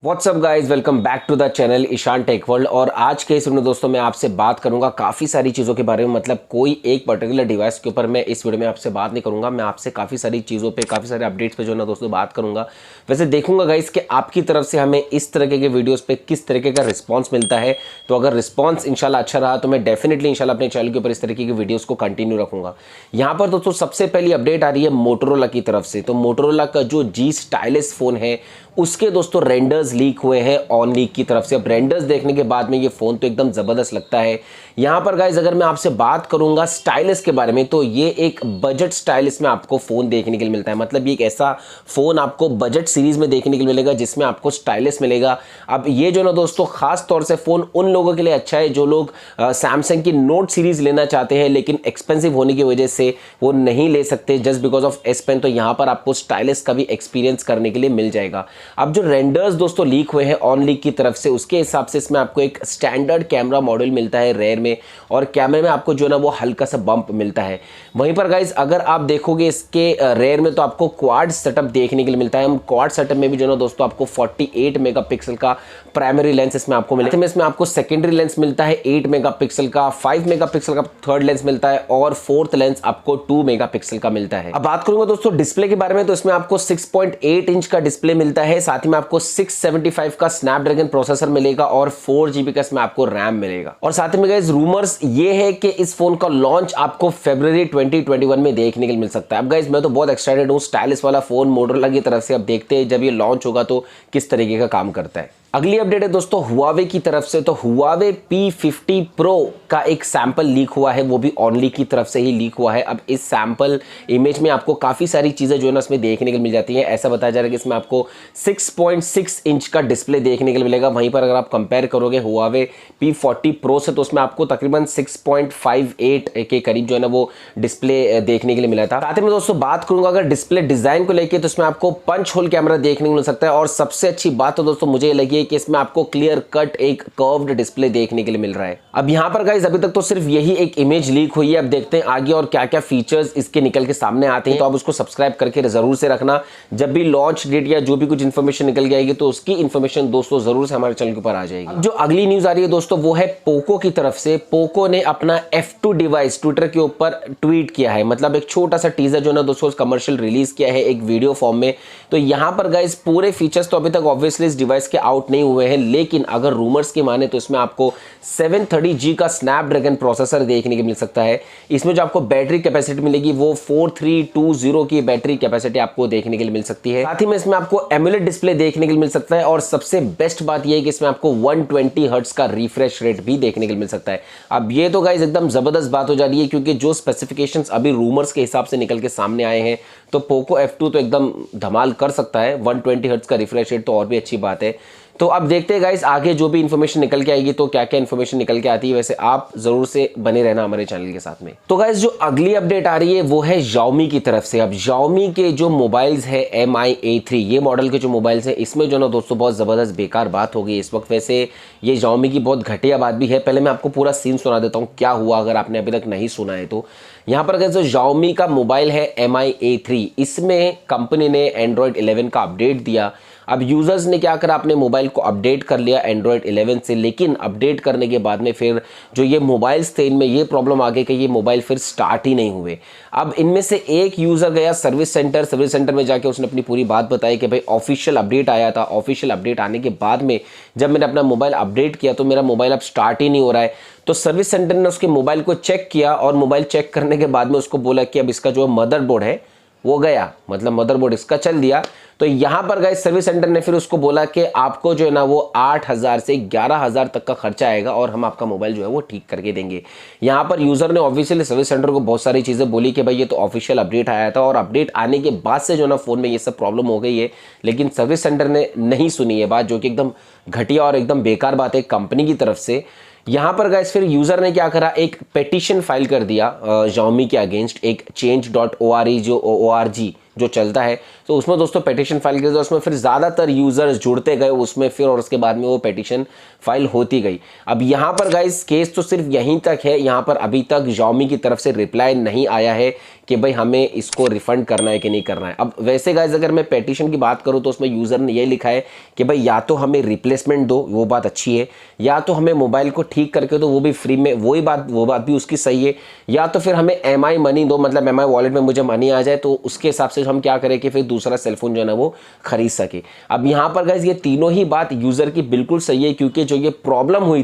WhatsApp guys, welcome back to the channel Ishan tech world. और आज के इस वीडियो में दोस्तों मैं आपसे बात करूंगा काफ़ी सारी चीज़ों के बारे में। मतलब कोई एक पर्टिकुलर डिवाइस के ऊपर मैं इस वीडियो में आपसे बात नहीं करूंगा, मैं आपसे काफ़ी सारी चीज़ों पे, काफ़ी सारे अपडेट्स पे जो है ना दोस्तों बात करूंगा। वैसे देखूंगा गाइज कि आपकी तरफ से हमें इस तरीके के वीडियोज़ पे किस तरीके का रिस्पॉन्स मिलता है। तो अगर रिस्पॉन्स इंशाल्लाह अच्छा रहा तो मैं डेफिनेटली इंशाल्लाह अपने चैनल के ऊपर इस तरीके की वीडियोज़ को कंटिन्यू रखूंगा। यहाँ पर दोस्तों सबसे पहली अपडेट आ रही है मोटोरोला की तरफ से। तो मोटोरोला का जो जी स्टाइलिस फ़ोन है उसके दोस्तों रेंडर्स लीक हुए हैं ऑन लीक की तरफ से। अब रेंडर्स देखने के बाद में ये फ़ोन तो एकदम ज़बरदस्त लगता है। यहाँ पर गाइज अगर मैं आपसे बात करूंगा स्टाइलिस के बारे में तो ये एक बजट स्टाइलिस में आपको फ़ोन देखने के लिए मिलता है। मतलब ये एक ऐसा फ़ोन आपको बजट सीरीज़ में देखने के लिए मिलेगा जिसमें आपको स्टाइलिस मिलेगा। अब ये जो ना दोस्तों ख़ास तौर से फ़ोन उन लोगों के लिए अच्छा है जो लोग सैमसंग की नोट सीरीज़ लेना चाहते हैं लेकिन एक्सपेंसिव होने की वजह से वो नहीं ले सकते just because of S pen. तो यहाँ पर आपको स्टाइलिस का भी एक्सपीरियंस करने के लिए मिल जाएगा। अब जो रेंडर्स दोस्तों लीक हुए हैं ऑन लीक की तरफ से उसके हिसाब से इसमें आपको एक स्टैंडर्ड कैमरा मॉड्यूल मिलता है रेयर में, और कैमरे में आपको जो है ना वो हल्का सा बम्प मिलता है। वहीं पर गाइज अगर आप देखोगे इसके रेयर में तो आपको क्वाड सेटअप देखने के लिए मिलता है। हम क्वाड सेटअप में भी जो है ना दोस्तों आपको 48 मेगापिक्सल का प्राइमरी लेंस इसमें आपको मिलेगा। इसमें आपको सेकेंडरी लेंस मिलता है 8 मेगापिक्सल का, 5 मेगापिक्सल का थर्ड लेंस मिलता है और फोर्थ लेंस आपको 2 मेगापिक्सल का मिलता है। अब बात करूंगा दोस्तों डिस्प्ले के बारे में तो इसमें आपको 6.8 इंच का डिस्प्ले मिलता है, साथ ही में आपको 675 का स्नैपड्रैगन प्रोसेसर मिलेगा और 4 GB का इसमें आपको रैम मिलेगा। और साथ ही में गाइस रूमर्स ये है कि इस फोन का लॉन्च आपको फरवरी 2021 में देखने के लिए मिल सकता है। अब गाइस मैं तो बहुत एक्साइटेड हूँ स्टाइलिश वाला फोन मोटोरोला की तरफ से। अब देखते हैं जब ये लॉन्च होगा तो किस तरीके का काम करता है। अगली अपडेट है दोस्तों हुआवे की तरफ से। तो हुआवे P50 Pro का एक सैंपल लीक हुआ है, वो भी ऑनली की तरफ से ही लीक हुआ है। अब इस सैंपल इमेज में आपको काफ़ी सारी चीज़ें जो है ना इसमें देखने के लिए मिल जाती हैं। ऐसा बताया जा रहा है कि इसमें आपको 6.6 इंच का डिस्प्ले देखने के लिए मिलेगा। वहीं पर अगर आप कंपेयर करोगे हुआवे P40 Pro से तो उसमें आपको तकरीबन 6.58 के करीब जो है ना वो डिस्प्ले देखने के लिए मिला था। साथ ही में दोस्तों बात करूंगा अगर डिस्प्ले डिज़ाइन को लेकर तो इसमें आपको पंच होल कैमरा देखने को मिल सकता है। और सबसे अच्छी बात तो दोस्तों मुझे लगी कि इसमें आपको क्लियर कट एक कर्व्ड डिस्प्ले देखने के लिए मिल रहा है। अब यहां पर गाइस अभी तक तो सिर्फ यही एक इमेज लीक हुई है। अब देखते हैं आगे और क्या क्या फीचर्स इसके निकल के सामने आते हैं। तो आप उसको सब्सक्राइब करके जरूर से रखना। जब भी लॉन्च डेट या जो भी कुछ इन्फॉर्मेशन निकल के आएगी तो उसकी इन्फॉर्मेशन दोस्तों जरूर से हमारे चैनल के ऊपर आ जाएगी। जो अगली न्यूज आ रही है दोस्तों वो है पोको की तरफ से। पोको ने अपना F2 डिवाइस ट्विटर के ऊपर ट्वीट किया है। मतलब एक छोटा सा टीजर जो ना दोस्तों कमर्शियल रिलीज किया है एक वीडियो फॉर्म में। तो यहां पर गाइस पूरे फीचर्स तो अभी तक ऑब्वियसली इस डिवाइस के आउट नहीं हुए हैं, लेकिन अगर रूमर्स की माने तो इसमें आपको 730G का स्नैपड्रैगन प्रोसेसर देखने को मिल सकता है। इसमें जो आपको बैटरी कैपेसिटी मिलेगी वो 4320 की बैटरी कैपेसिटी आपको देखने के लिए मिल सकती है। साथ ही में इसमें आपको एमुलेट डिस्प्ले देखने के लिए मिल सकता है और सबसे बेस्ट बात यह है कि इसमें आपको 120 हर्ट्ज का रिफ्रेश रेट भी देखने के लिए मिल सकता है। अब ये तो गाइस एकदम जबरदस्त बात हो जा रही है क्योंकि जो स्पेसिफिकेशंस अभी रूमर्स के हिसाब से निकल के सामने आए हैं तो पोको F2 तो एकदम धमाल कर सकता है। 120 हर्ट्ज का रिफ्रेश रेट तो और भी अच्छी बात है। तो अब देखते हैं गाइस आगे जो भी इन्फॉर्मेशन निकल के आएगी तो क्या क्या इन्फॉर्मेशन निकल के आती है। वैसे आप जरूर से बने रहना हमारे चैनल के साथ में। तो गाइस जो अगली अपडेट आ रही है वो है Xiaomi की तरफ से। अब Xiaomi के जो मोबाइल्स है Mi A3 ये मॉडल के जो मोबाइल्स है इसमें जो ना दोस्तों बहुत ज़बरदस्त बेकार बात हो गई इस वक्त। वैसे ये Xiaomi की बहुत घटिया बात भी है। पहले मैं आपको पूरा सीन सुना देता हूँ क्या हुआ अगर आपने अभी तक नहीं सुना है तो। यहाँ पर अगर जो Xiaomi का मोबाइल है Mi A3 इसमें कंपनी ने Android 11 का अपडेट दिया। अब यूज़र्स ने क्या करा अपने मोबाइल को अपडेट कर लिया Android 11 से, लेकिन अपडेट करने के बाद में फिर जो ये मोबाइल्स थे इनमें ये प्रॉब्लम आ गई कि ये मोबाइल फिर स्टार्ट ही नहीं हुए। अब इनमें से एक यूज़र गया सर्विस सेंटर में जाके उसने अपनी पूरी बात बताई कि भाई ऑफिशियल अपडेट आया था। ऑफिशियल अपडेट आने के बाद में जब मैंने अपना मोबाइल अपडेट किया तो मेरा मोबाइल अब स्टार्ट ही नहीं हो रहा है। तो सर्विस सेंटर ने उसके मोबाइल को चेक किया और मोबाइल चेक करने के बाद में उसको बोला कि अब इसका जो मदरबोर्ड है वो गया, मतलब मदरबोर्ड इसका चल दिया। तो यहाँ पर गाइस सर्विस सेंटर ने फिर उसको बोला कि आपको जो है ना वो 8,000 से 11,000 तक का खर्चा आएगा और हम आपका मोबाइल जो है वो ठीक करके देंगे। यहाँ पर यूज़र ने ऑब्वियसली सर्विस सेंटर को बहुत सारी चीज़ें बोली कि भाई ये तो ऑफिशियल अपडेट आया था और अपडेट आने के बाद से जो ना फ़ोन में ये सब प्रॉब्लम हो गई है, लेकिन सर्विस सेंटर ने नहीं सुनी है बात, जो कि एकदम घटिया और एकदम बेकार बात है कंपनी की तरफ से। यहाँ पर गाइस फिर यूज़र ने क्या करा, एक पेटिशन फाइल कर दिया Xiaomi के अगेंस्ट, एक change.org जो ORG जो चलता है, तो उसमें दोस्तों पेटिशन फाइल किया, उसमें फिर ज़्यादातर यूज़र्स जुड़ते गए उसमें फिर, और उसके बाद में वो पेटिशन फाइल होती गई। अब यहाँ पर गाइस केस तो सिर्फ यहीं तक है, यहाँ पर अभी तक Xiaomi की तरफ से रिप्लाई नहीं आया है कि भाई हमें इसको रिफंड करना है कि नहीं करना है। अब वैसे गाइस अगर मैं पेटिशन की बात करूँ तो उसमें यूज़र ने ये लिखा है कि भाई या तो हमें रिप्लेसमेंट दो, वो बात अच्छी है, या तो हमें मोबाइल को ठीक करके दो, वो भी फ्री में, वो बात भी उसकी सही है, या तो फिर हमें EMI मनी दो, मतलब EMI वॉलेट में मुझे मनी आ जाए तो उसके हिसाब से हम क्या करें कि फिर दूसरा सेलफोन जो है ना वो खरीद सके। अब यहाँ पर गाइस ये तीनों ही बात यूज़र की बिल्कुल सही है, क्योंकि जो ये प्रॉब्लम हुई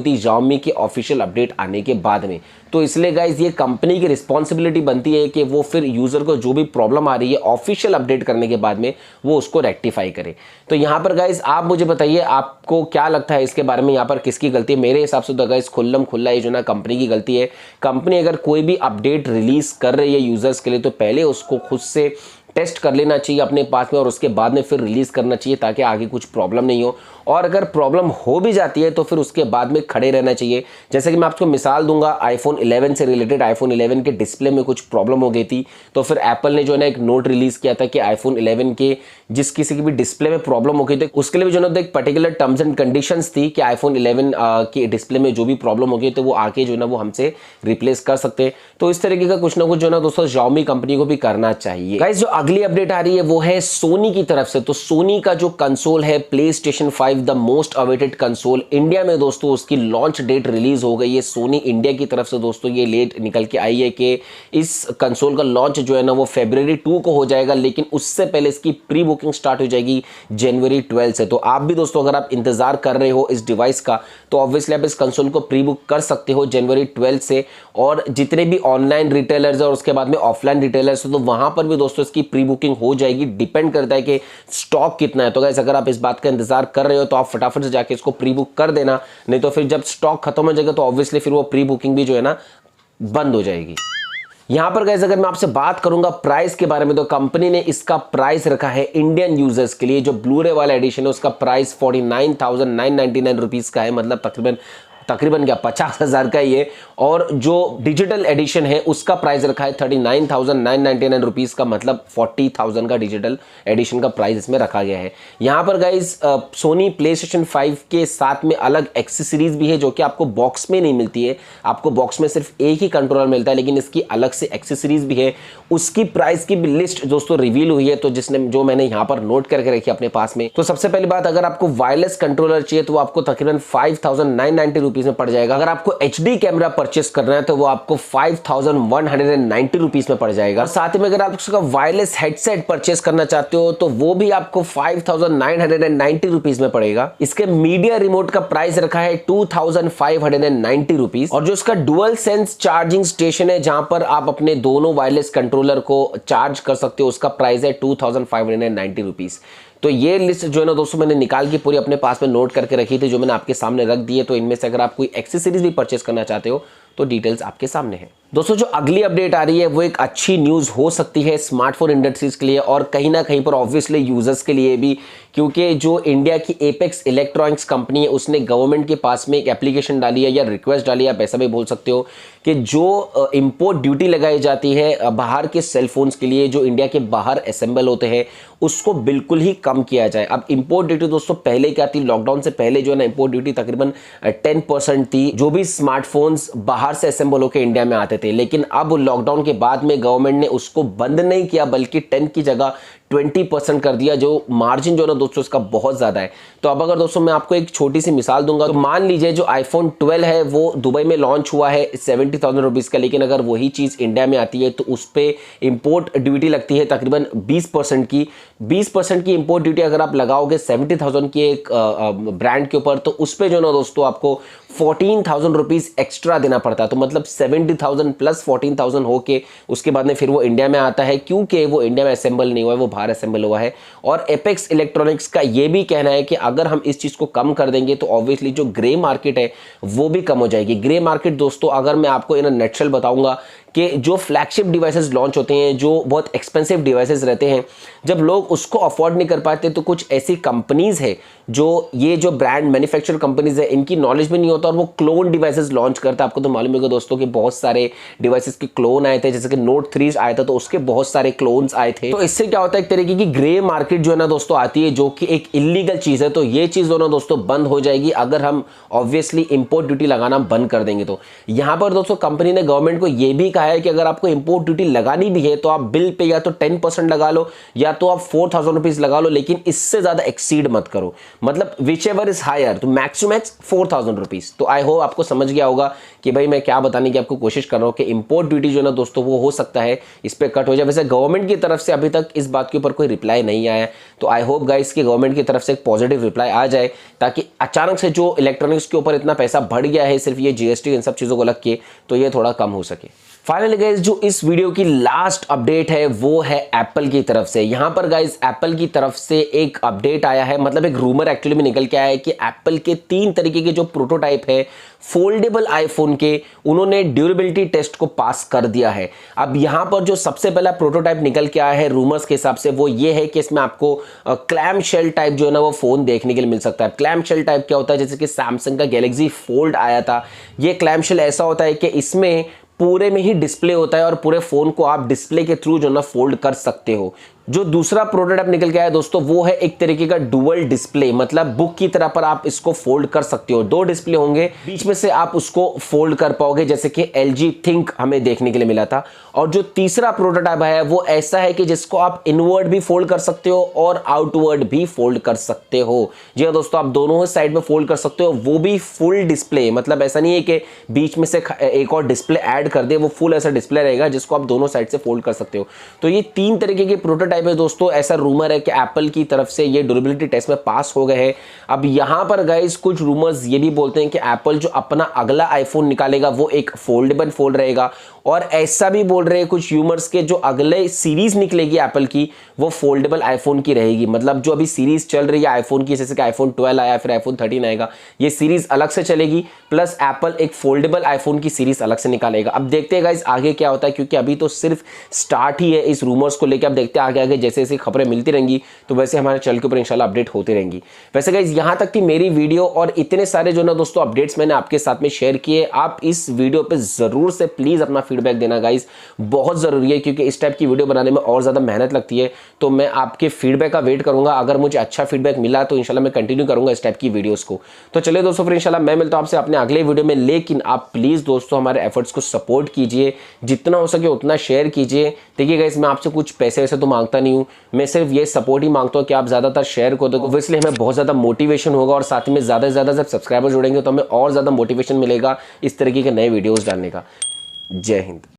थी Xiaomi के ऑफिशियल अपडेट आने के बाद में, तो इसलिए गाइस ये कंपनी की रिस्पॉन्सिबिलिटी बनती है कि वो फिर यूज़र को जो भी प्रॉब्लम आ रही है ऑफिशियल अपडेट करने के बाद में वो उसको रेक्टिफाई करे। तो यहाँ पर गाइस आप मुझे बताइए आपको क्या लगता है इसके बारे में, यहाँ पर किसकी गलती है? मेरे हिसाब से तो गाइस खुल्लम खुल्ला ये जो ना कंपनी की गलती है। कंपनी अगर कोई भी अपडेट रिलीज कर रही है यूज़र्स के लिए तो पहले उसको खुद से टेस्ट कर लेना चाहिए अपने पास में, और उसके बाद में फिर रिलीज़ करना चाहिए ताकि आगे कुछ प्रॉब्लम नहीं हो। और अगर प्रॉब्लम हो भी जाती है तो फिर उसके बाद में खड़े रहना चाहिए। जैसे कि मैं आपको मिसाल दूंगा, iPhone 11 से रिलेटेड, iPhone 11 के डिस्प्ले में कुछ प्रॉब्लम हो गई थी, तो फिर एप्पल ने जो है ना एक नोट रिलीज़ किया था कि iPhone 11 के जिस किसी की भी डिस्प्ले में प्रॉब्लम हो गई थी उसके लिए भी जो है ना एक पर्टिकुलर टर्म्स एंड कंडीशंस थी कि iPhone 11 के डिस्प्ले में जो भी प्रॉब्लम हो गई तो वो आके जो है ना वो हमसे रिप्लेस कर सकते हैं। तो इस तरीके का कुछ ना कुछ जो है ना दोस्तों Xiaomi कंपनी को भी करना चाहिए। गाइस जो अगली अपडेट आ रही है वो है सोनी की तरफ से। तो सोनी का जो कंसोल है PlayStation 5 the most awaited console, India में दोस्तों उसकी लॉन्च डेट रिलीज हो गई है। सोनी इंडिया की तरफ से दोस्तों ये लेट निकल के आई है कि इस कंसोल का लॉन्च जो है ना वो February 2 को हो जाएगा, लेकिन उससे पहले इसकी प्री बुकिंग स्टार्ट हो जाएगी January 12 से। तो आप भी दोस्तों अगर आप इंतजार कर रहे हो इस डिवाइस का तो ऑब्वियसली आप इस कंसोल को प्री बुक कर सकते हो January 12 से। और जितने भी ऑनलाइन रिटेलर्स और उसके बाद में ऑफलाइन रिटेलर्स तो वहां पर भी दोस्तों इसकी प्री बुकिंग हो जाएगी। डिपेंड करता है कि स्टॉक कितना है। तो गाइस अगर आप इस बात का इंतजार कर रहे हो तो आप फटाफट से जाके इसको प्री बुक कर देना, नहीं तो फिर जब स्टॉक खत्म हो जाएगा तो ऑब्वियसली फिर वो प्री बुकिंग भी जो है ना बंद हो जाएगी। यहां पर गाइस अगर मैं आपसे बात करूंगा प्राइस के बारे में तो कंपनी ने इसका प्राइस रखा है इंडियन यूजर्स के लिए। जो ब्लू-रे वाला एडिशन है उसका प्राइस 49,999 रुपीस का है, मतलब तकरीबन क्या 50,000 का ही है। और जो डिजिटल एडिशन है उसका प्राइस रखा है 39,999 रुपीस का, मतलब 40,000 का डिजिटल एडिशन का प्राइस इसमें रखा गया है। यहाँ पर गाइस सोनी PlayStation 5 के साथ में अलग एक्सेसरीज भी है जो कि आपको बॉक्स में नहीं मिलती है। आपको बॉक्स में सिर्फ एक ही कंट्रोलर मिलता है, लेकिन इसकी अलग से एक्सेसरीज भी है। उसकी प्राइस की भी लिस्ट दोस्तों रिवील हुई है, तो जो मैंने यहाँ पर नोट करके रखी अपने पास में। तो सबसे पहली बात, अगर आपको वायरलेस कंट्रोलर चाहिए तो वो आपको तकरीबन 5,990 रुपीस में पड़ जाएगा। अगर आपको HD कैमरा परचेस करना है तो वो आपको 5,190 रुपीस में पड़ जाएगा। साथ ही में अगर आप उसका वायरलेस हेडसेट परचेस करना चाहते हो तो वो भी आपको 5,990 रुपीस में पड़ेगा। इसके मीडिया रिमोट का प्राइस रखा है 2,590 रुपीस। और जो इसका डुअल सेंस चार्जिंग स्टेशन है जहां पर आप अपने दोनों वायरलेस कंट्रोलर को चार्ज कर सकते हो, उसका प्राइस है 2,590 रुपीस। तो ये लिस्ट जो है ना दोस्तों मैंने निकाल के पूरी अपने पास में नोट करके रखी थी, जो मैंने आपके सामने रख दी है। तो इनमें से अगर आप कोई एक्सेसरीज भी परचेस करना चाहते हो तो डिटेल्स आपके सामने है। दोस्तों जो अगली अपडेट आ रही है वो एक अच्छी न्यूज़ हो सकती है स्मार्टफोन इंडस्ट्रीज के लिए और कहीं ना कहीं पर ऑब्वियसली यूजर्स के लिए भी, क्योंकि जो इंडिया की एपेक्स इलेक्ट्रॉनिक्स कंपनी है उसने गवर्नमेंट के पास में एक एप्लीकेशन डाली है या रिक्वेस्ट डाली है, आप ऐसा भी बोल सकते हो, कि जो इंपोर्ट ड्यूटी लगाई जाती है बाहर के सेलफोन्स के लिए जो इंडिया के बाहर असेंबल होते हैं उसको बिल्कुल ही कम किया जाए। अब इंपोर्ट ड्यूटी दोस्तों पहले क्या थी, लॉकडाउन से पहले जो है ना इंपोर्ट ड्यूटी तकरीबन 10% थी जो भी स्मार्टफोन्स बाहर से असेंबल होकर इंडिया में आते थे। लेकिन अब लॉकडाउन के बाद में गवर्नमेंट ने उसको बंद नहीं किया बल्कि 10 की जगह 20% कर दिया, जो मार्जिन जो ना दोस्तों इसका बहुत ज़्यादा है। तो अब अगर दोस्तों मैं आपको एक छोटी सी मिसाल दूंगा तो मान लीजिए जो iPhone 12 है वो दुबई में लॉन्च हुआ है 70,000 रुपीज़ का, लेकिन अगर वही चीज़ इंडिया में आती है तो उस पर इंपोर्ट ड्यूटी लगती है तकरीबन 20% की। 20% की इंपोर्ट ड्यूटी अगर आप लगाओगे 70,000 की एक ब्रांड के ऊपर तो उस पर जो ना दोस्तों आपको 14,000 रुपीज़ एक्स्ट्रा देना पड़ता है। तो मतलब 70,000 प्लस 14,000 होके उसके बाद में फिर वो इंडिया में आता है, क्योंकि वो इंडिया में असेंबल नहीं हुआ है, वो बाहर असेंबल हुआ है। और एपेक्स इलेक्ट्रॉनिक्स का ये भी कहना है कि अगर हम इस चीज़ को कम कर देंगे तो ऑब्वियसली जो ग्रे मार्केट है वो भी कम हो जाएगी। ग्रे मार्केट दोस्तों अगर मैं आपको इन नटशल बताऊंगा कि जो फ्लैगशिप डिवाइसेस लॉन्च होते हैं, जो बहुत एक्सपेंसिव डिवाइसेस रहते हैं, जब लोग उसको अफोर्ड नहीं कर पाते तो कुछ ऐसी कंपनीज है जो ये जो ब्रांड मैन्युफैक्चर कंपनीज है इनकी नॉलेज भी नहीं होता और वो क्लोन डिवाइसेस लॉन्च करता है। आपको तो मालूम होगा दोस्तों कि बहुत सारे डिवाइसेस के क्लोन आए थे, जैसे कि नोट 3 आया था तो उसके बहुत सारे क्लोन्स आए थे। तो इससे क्या होता है, एक तरीके की ग्रे मार्केट जो है ना दोस्तों आती है, जो कि एक इलीगल चीज है। तो ये चीज दोनों दोस्तों बंद हो जाएगी अगर हम ऑब्वियसली इंपोर्ट ड्यूटी लगाना बंद कर देंगे। तो यहां पर दोस्तों कंपनी ने गवर्नमेंट को यह भी कहा है कि अगर आपको इंपोर्ट ड्यूटी लगानी भी है तो आप बिल पे या तो 10% लगा लो या तो आप 4000 रुपीज लगा लो, लेकिन इससे ज्यादा एक्सीड मत करो। मतलब विच एवर इज हायर, तो मैक्स टू मैक्स 4000 रुपीज। तो आई होप आपको समझ गया होगा कि भाई मैं क्या बताने की आपको कोशिश कर रहा हूं कि इंपोर्ट ड्यूटी जो है ना दोस्तों वो हो सकता है इस पे कट हो जाए। वैसे गवर्नमेंट की तरफ से अभी तक इस बात के ऊपर कोई रिप्लाई नहीं आया है, तो आई होप गाइस कि गवर्नमेंट की तरफ से एक पॉजिटिव रिप्लाई आ जाए, ताकि अचानक से जो इलेक्ट्रॉनिक्स के ऊपर इतना पैसा बढ़ गया है सिर्फ ये जीएसटी इन सब चीजों को लग के, तो ये थोड़ा कम हो सके। फाइनली गाइस जो इस वीडियो की लास्ट अपडेट है वो है एप्पल की तरफ से। यहां पर गाइस एप्पल की तरफ से एक अपडेट आया है, मतलब एक रूमर एक्चुअली में निकल के आया है कि एप्पल के 3 तरीके के जो प्रोटोटाइप है फोल्डेबल आईफोन के, उन्होंने ड्यूरेबिलिटी टेस्ट को पास कर दिया है। अब यहां पर जो सबसे पहला प्रोटोटाइप निकल के आया है रूमर्स के हिसाब से वो ये है कि इसमें आपको क्लैम शेल टाइप जो है ना वो फोन देखने के लिए मिल सकता है। क्लैम शेल टाइप क्या होता है, जैसे कि सैमसंग का गैलेक्सी फोल्ड आया था, ये क्लैम शेल ऐसा होता है कि इसमें पूरे में ही डिस्प्ले होता है और पूरे फोन को आप डिस्प्ले के थ्रू जो ना फोल्ड कर सकते हो। जो दूसरा प्रोटोटाइप निकल के आया दोस्तों वो है एक तरीके का डुअल डिस्प्ले, मतलब बुक की तरह पर आप इसको फोल्ड कर सकते हो। 2 डिस्प्ले होंगे, बीच में से आप उसको फोल्ड कर पाओगे, जैसे कि LG थिंक हमें देखने के लिए मिला था। और जो तीसरा प्रोटोटाइप है वो ऐसा है कि जिसको आप इनवर्ड भी फोल्ड कर सकते हो और आउटवर्ड भी फोल्ड कर सकते हो। जी हाँ दोस्तों, आप दोनों साइड में फोल्ड कर सकते हो, वो भी फुल डिस्प्ले। मतलब ऐसा नहीं है कि बीच में से एक और डिस्प्ले ऐड कर दे, वो फुल ऐसा डिस्प्ले रहेगा जिसको आप दोनों साइड से फोल्ड कर सकते हो। तो ये 3 तरीके के प्रोटोटाइप है दोस्तों। ऐसा रूमर है कि एप्पल की तरफ से ये ड्यूरेबिलिटी टेस्ट में पास हो गए हैं। अब यहां पर गाइस कुछ रूमर्स ये भी बोलते हैं कि एप्पल जो अपना अगला आईफोन निकालेगा वो एक फोल्डेबल फोन रहेगा, और ऐसा भी बोल रहे हैं कुछ ह्यूमर्स के जो अगले सीरीज निकलेगी एप्पल की वो फोल्डेबल आईफोन की रहेगी। मतलब जो अभी सीरीज चल रही है आईफोन की, जैसे कि आईफोन 12 आया फिर आईफोन 13 आएगा, ये सीरीज अलग से चलेगी, प्लस एप्पल एक फोल्डेबल आईफोन की सीरीज अलग से निकालेगा। अब देखते हैं गाइस आगे क्या होता है, क्योंकि अभी तो सिर्फ स्टार्ट ही है इस रूमर्स को लेकर। अब देखते हैं आगे आगे जैसे जैसे खबरें मिलती रहेंगी तो वैसे हमारे चैनल के ऊपर इंशाल्लाह अपडेट होती रहेंगी। वैसे गाइस यहां तक थी मेरी वीडियो, और इतने सारे जो ना दोस्तों अपडेट्स मैंने आपके साथ में शेयर किए। आप इस वीडियो पे जरूर से प्लीज अपना फीडबैक देना गाइस, बहुत जरूरी है, क्योंकि इस टाइप की वीडियो बनाने में और ज्यादा मेहनत लगती है। तो मैं आपके फीडबैक का वेट करूंगा, अगर मुझे अच्छा फीडबैक मिला तो इंशाल्लाह मैं कंटिन्यू करूंगा इस टाइप की वीडियोस को। तो चलिए दोस्तों फिर इंशाल्लाह मैं मिलता हूं आपसे अपने अगले वीडियो में, लेकिन आप प्लीज दोस्तों हमारे एफर्ट्स को सपोर्ट कीजिए, जितना हो सके उतना शेयर कीजिए। देखिए गाइस मैं आपसे कुछ पैसे वैसे तो मांगता नहीं हूं, मैं सिर्फ ये सपोर्ट ही मांगता हूं कि आप ज्यादातर शेयर को दो, इसलिए हमें बहुत ज्यादा मोटिवेशन होगा, और साथ में ज्यादा से ज्यादा जब सब्सक्राइबर जुड़ेंगे तो हमें और ज्यादा मोटिवेशन मिलेगा इस तरीके के नए वीडियोस डालने का। जय हिंद।